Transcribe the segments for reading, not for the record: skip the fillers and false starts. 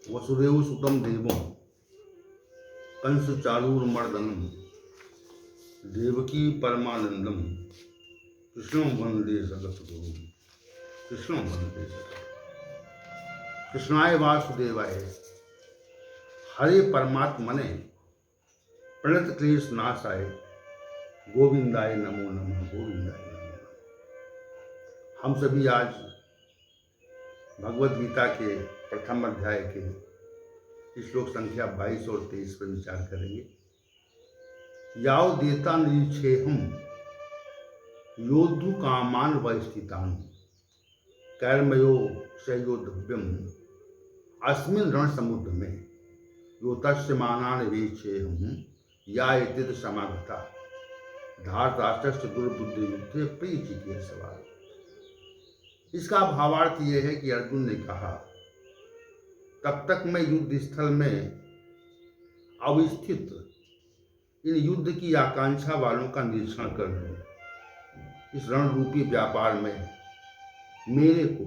वसुदेव सुतम देवम कंस चारूरमर्दनम देवकी परमानंदम कृष्णं वंदे जगद्गुरुम कृष्णं वंदे जगद्गुरुम। कृष्णाय वासुदेवाय हरे परमात्मने प्रणत क्लेश नाशाय गोविंदाय नमो नमः गोविंदाय नमो नमः। हम सभी आज भगवद गीता के प्रथम अध्याय के श्लोक संख्या 22 और 23 पर विचार करेंगे। याव देता निरीक्षेहम योद्धु कामान वस्थितान कैर्मयो शयोद्धव्यम अस्मिन् रण समुद्र में योतस्यमानान वीक्षेहम या एतिद समागता धार्तराष्ट्रस्य दुर्बुद्धि युद्धे प्रीति के सवाल। इसका भावार्थ यह है कि अर्जुन ने कहा, तब तक मैं युद्ध स्थल में अवस्थित इन युद्ध की आकांक्षा वालों का निरीक्षण कर लूं। इस रण रूपी व्यापार में मेरे को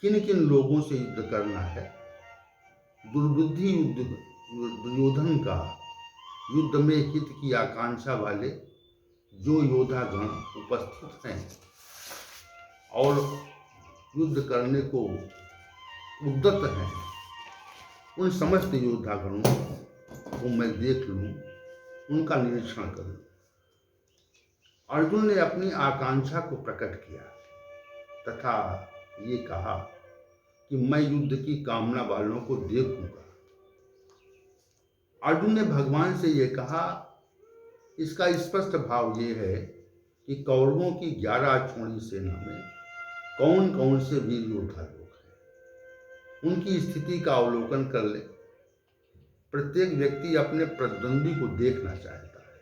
किन किन लोगों से युद्ध करना है। दुर्बुद्धि दुर्योधन का युद्ध में हित की आकांक्षा वाले जो योद्धा गण उपस्थित हैं और युद्ध करने को उद्यत हैं, उन समस्त योद्धा गणों को मैं देख लूं, उनका निरीक्षण करूं। अर्जुन ने अपनी आकांक्षा को प्रकट किया तथा ये कहा कि मैं युद्ध की कामना वालों को देखूंगा। अर्जुन ने भगवान से ये कहा, इसका स्पष्ट भाव ये है कि कौरवों की 11 अक्षौहिणी सेना में कौन कौन से वीर योद्धा लोग हैं, उनकी स्थिति का अवलोकन कर ले। प्रत्येक व्यक्ति अपने प्रतिद्वंदी को देखना चाहता है,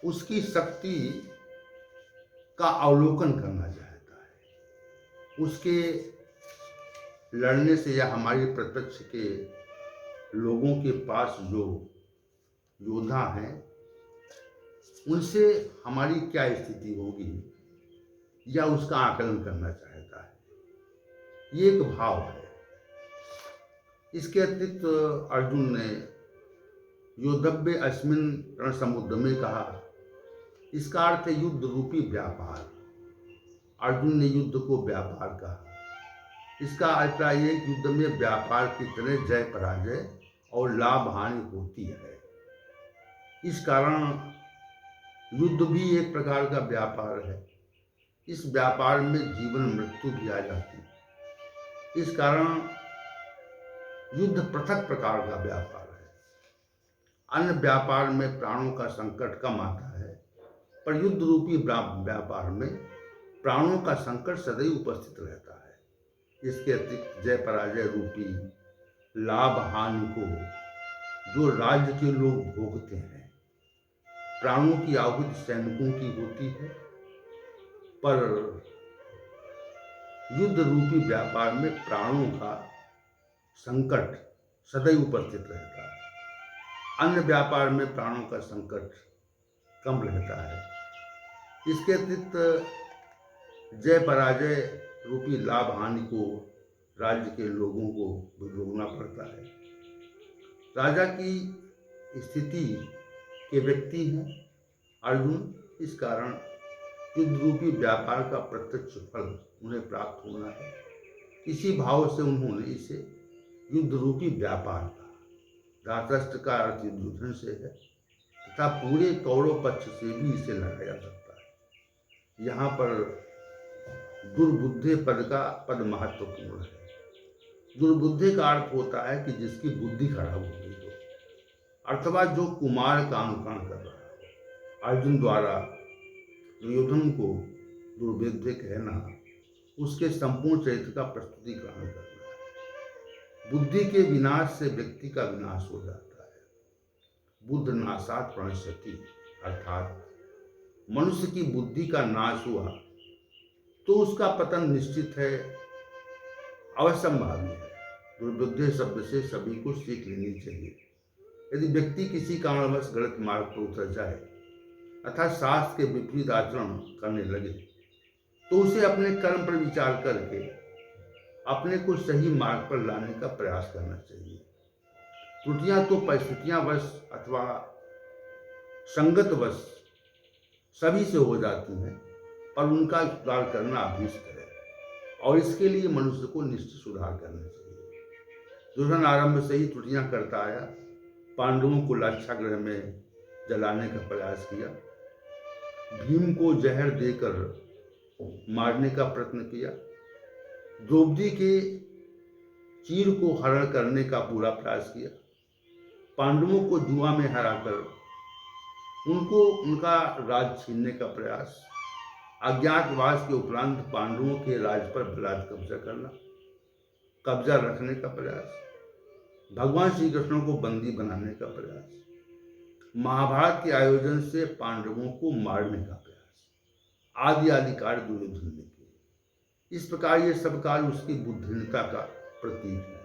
उसकी शक्ति का अवलोकन करना चाहता है। उसके लड़ने से या हमारे प्रत्यक्ष के लोगों के पास जो योद्धा हैं, उनसे हमारी क्या स्थिति होगी या उसका आकलन करना चाहता है। ये एक भाव है। इसके अतिरिक्त अर्जुन ने योद्धव्य अस्मिन् रण समुद्र में कहा, इसका अर्थ है युद्ध रूपी व्यापार। अर्जुन ने युद्ध को व्यापार कहा। इसका अभिप्राय है कि युद्ध में व्यापार की तरह जय पराजय और लाभ हानि होती है। इस कारण युद्ध भी एक प्रकार का व्यापार है। इस व्यापार में जीवन मृत्यु भी आ जाती है। इस कारण युद्ध पृथक प्रकार का व्यापार है। अन्य व्यापार में प्राणों का संकट कम आता है, पर युद्ध रूपी व्यापार में प्राणों का संकट सदैव उपस्थित रहता है। इसके अतिरिक्त जय पराजय रूपी लाभ हानि को जो राज्य के लोग भोगते हैं, प्राणों की आहुति सैनिकों की होती है, पर युद्ध रूपी व्यापार में प्राणों का संकट सदैव उपस्थित रहता है। अन्य व्यापार में प्राणों का संकट कम रहता है। इसके अतिरिक्त जय पराजय रूपी लाभ हानि को राज्य के लोगों को भोगना पड़ता है। राजा की स्थिति के व्यक्ति हैं अर्जुन। इस कारण युद्ध रूपी व्यापार का प्रत्यक्ष फल उन्हें प्राप्त होना है। इसी भाव से उन्होंने इसे युद्ध रूपी व्यापार कहा। धातराष्ट्र का अर्थ युद्धन से है तथा पूरे कौरव पक्ष से भी इसे लड़ा जा सकता है। यहाँ पर दुर्बुद्धे पद का पद महत्वपूर्ण है। दुर्बुद्धे का अर्थ होता है कि जिसकी बुद्धि खराब हो गई हो, अथवा जो कुमार का अनुकरण कर रहा हो। अर्जुन द्वारा दुर्योधन को दुर्बुद्धे कहना उसके संपूर्ण चरित्र का प्रस्तुतिकरण करना है। बुद्धि के विनाश से व्यक्ति का विनाश हो जाता है। बुद्ध नाशात् प्रणश्यति, अर्थात मनुष्य की बुद्धि का नाश हुआ तो उसका पतन निश्चित है, अवश्यंभावी है। दुर्बुद्धे शब्द से सभी को सीख लेनी चाहिए। यदि व्यक्ति किसी कारणवश गलत मार्ग पर उतर जाए अर्थात शास्त्र के विपरीत आचरण करने लगे, तो उसे अपने कर्म पर विचार करके अपने को सही मार्ग पर लाने का प्रयास करना चाहिए। त्रुटियां तो परिस्थितियां वश अथवा संगत वश सभी से हो जाती हैं, पर उनका सुधार करना अभीष्ट है और इसके लिए मनुष्य को निश्चित सुधार करना चाहिए। दुर्योधन आरंभ से ही त्रुटियां करता आया। पांडवों को लाक्षागृह में जलाने का प्रयास किया, भीम को जहर देकर मारने का प्रयत्न किया, द्रौपदी के चीर को हरण करने का पूरा प्रयास किया, पांडवों को जुआ में हराकर उनको उनका राज छीनने का प्रयास, अज्ञातवास के उपरांत पांडवों के राज पर बलात् कब्जा रखने का प्रयास, भगवान श्री कृष्ण को बंदी बनाने का प्रयास, महाभारत के आयोजन से पांडवों को मारने का प्रयास, आदि आदि कार्य दुर्योधन ने किए। इस प्रकार ये सब कार्य उसकी बुद्धिहीनता का प्रतीक है।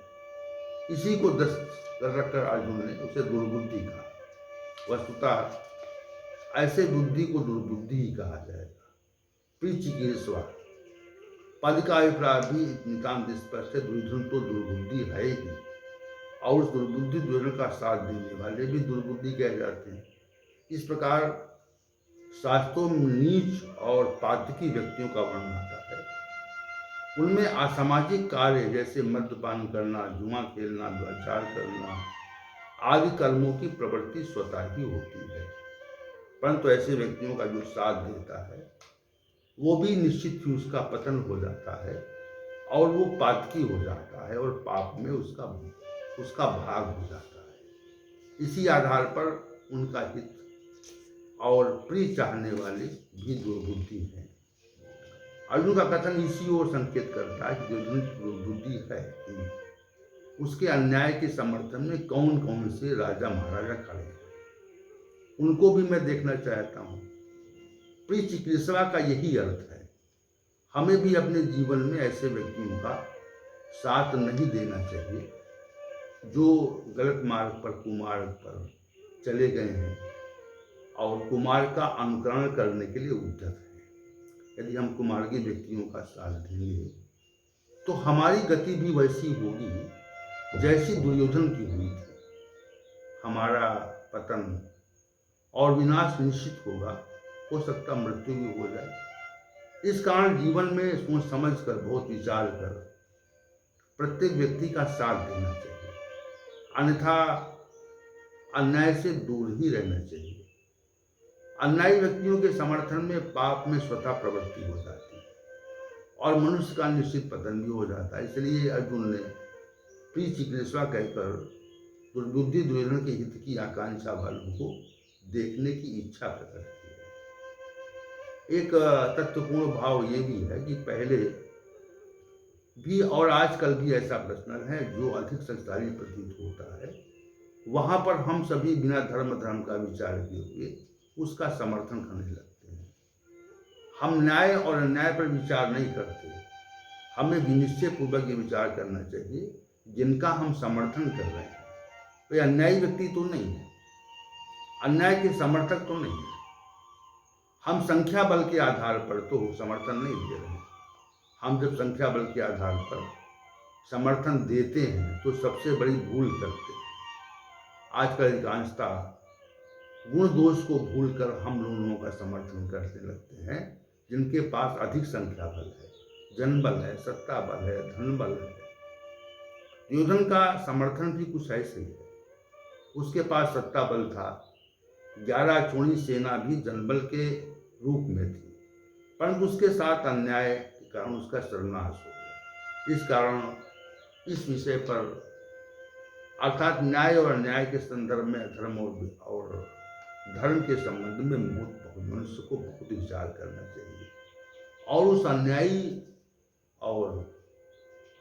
इसी को दस्त रखकर अर्जुन ने उसे दुर्बुद्धि कहा। वस्तुतः ऐसे बुद्धि को दुर्बुद्धि ही कहा जाएगा। प्रीचिकीर्षवा पद का अभिप्राय भी नितांत स्पष्ट है। दुर्योधन तो दुर्बुद्धि है ही, और उस दुर्बुद्धि दुर्योधन का साथ देने वाले भी दुर्बुद्धि कह जाते हैं। इस प्रकार शास्त्रों में नीच और पातकी व्यक्तियों का वर्णन आता है। उनमें असामाजिक कार्य जैसे मद्यपान करना, जुआ खेलना, व्यभिचार करना आदि कर्मों की प्रवृत्ति स्वतः ही होती है, परंतु ऐसे व्यक्तियों का जो साथ देता है वो भी निश्चित ही उसका पतन हो जाता है और वो पातकी हो जाता है और पाप में उसका भाग हो जाता है। इसी आधार पर उनका हित और प्रिय चाहने वाले भी दुर्बुद्धि हैं। अर्जुन का कथन इसी ओर संकेत करता है कि दुर्योधन दुर्बुद्धि है। उसके अन्याय के समर्थन में कौन कौन से राजा महाराजा खड़े हैं, उनको भी मैं देखना चाहता हूँ। प्रिय चिकित्सा का यही अर्थ है। हमें भी अपने जीवन में ऐसे व्यक्तियों का साथ नहीं देना चाहिए जो गलत मार्ग पर, कुमार्ग पर चले गए हैं और कुमार्ग का अनुकरण करने के लिए उद्यत हैं। यदि हम कुमार्गी व्यक्तियों का साथ देंगे तो हमारी गति भी वैसी होगी जैसी दुर्योधन की हुई थी। हमारा पतन और विनाश निश्चित होगा, हो सकता मृत्यु भी हो जाए। इस कारण जीवन में सोच समझ कर, बहुत विचार कर प्रत्येक व्यक्ति का साथ देना चाहिए, अन्यथा अन्याय से दूर ही रहना चाहिए। अन्यायी व्यक्तियों के समर्थन में पाप में स्वतः प्रवृत्ति हो जाती है और मनुष्य का निश्चित पतन भी हो जाता है। इसलिए अर्जुन ने प्रिय चिकित्सा कहकर दुर्बुद्धि दुर्योधन के हित की आकांक्षा वालों को देखने की इच्छा प्रकट की है। एक तत्वपूर्ण भाव ये भी है कि पहले भी और आजकल भी ऐसा प्रश्न है जो अधिक शक्तिशाली प्रतीत होता है, वहां पर हम सभी बिना धर्म का विचार किए हुए उसका समर्थन करने लगते हैं। हम न्याय और अन्याय पर विचार नहीं करते। हमें विनिश्चय पूर्वक ये विचार करना चाहिए जिनका हम समर्थन कर रहे हैं वे अन्यायी व्यक्ति तो नहीं है, अन्याय के समर्थक तो नहीं है। हम संख्या बल के आधार पर तो समर्थन नहीं दे रहे हैं। हम जब संख्या बल के आधार पर समर्थन देते हैं तो सबसे बड़ी भूल करते हैं। आजकल अधिकांशता गुण दोष को भूलकर हम लोगों का समर्थन करने लगते हैं जिनके पास अधिक संख्या बल है, जनबल है, सत्ता बल है, धन बल है। दुर्योधन का समर्थन भी कुछ ऐसे ही है। उसके पास सत्ता बल था, 11 चोणी सेना भी जनबल के रूप में थी, परंतु उसके साथ अन्याय के कारण उसका सर्वनाश हो गया। इस कारण इस विषय पर अर्थात न्याय और अन्याय के संदर्भ में, धर्म और धर्म के संबंध में मनुष्य को बहुत विचार करना चाहिए और उस अन्यायी और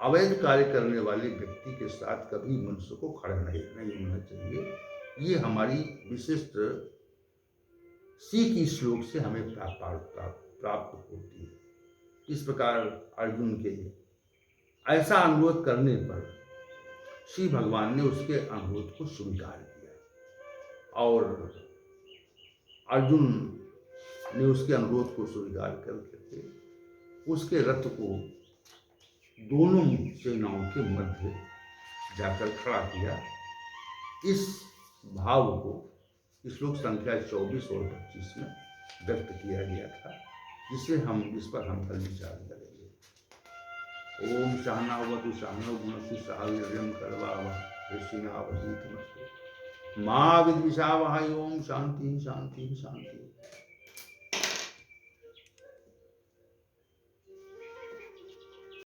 अवैध कार्य करने वाले व्यक्ति के साथ कभी मनुष्य को खड़ा नहीं होना चाहिए। ये हमारी विशिष्ट सीख इस श्लोक से हमें प्राप्त होती है। इस प्रकार अर्जुन के ऐसा अनुरोध करने पर श्री भगवान ने उसके अनुरोध को स्वीकार किया और अर्जुन ने उसके अनुरोध को स्वीकार करके उसके रथ को दोनों सेनाओं के मध्य जाकर खड़ा किया। इस भाव को श्लोक संख्या 24 और 25 में व्यक्त किया गया था, जिसे हम इस पर हम कल विचार करेंगे। ओम सहनावतु सहनौ भुनक्तु सह वीर्यं करवावहै तेजस्विनावधीतमस्तु मा विद्विषावहै। ओम शांति शांति शांति।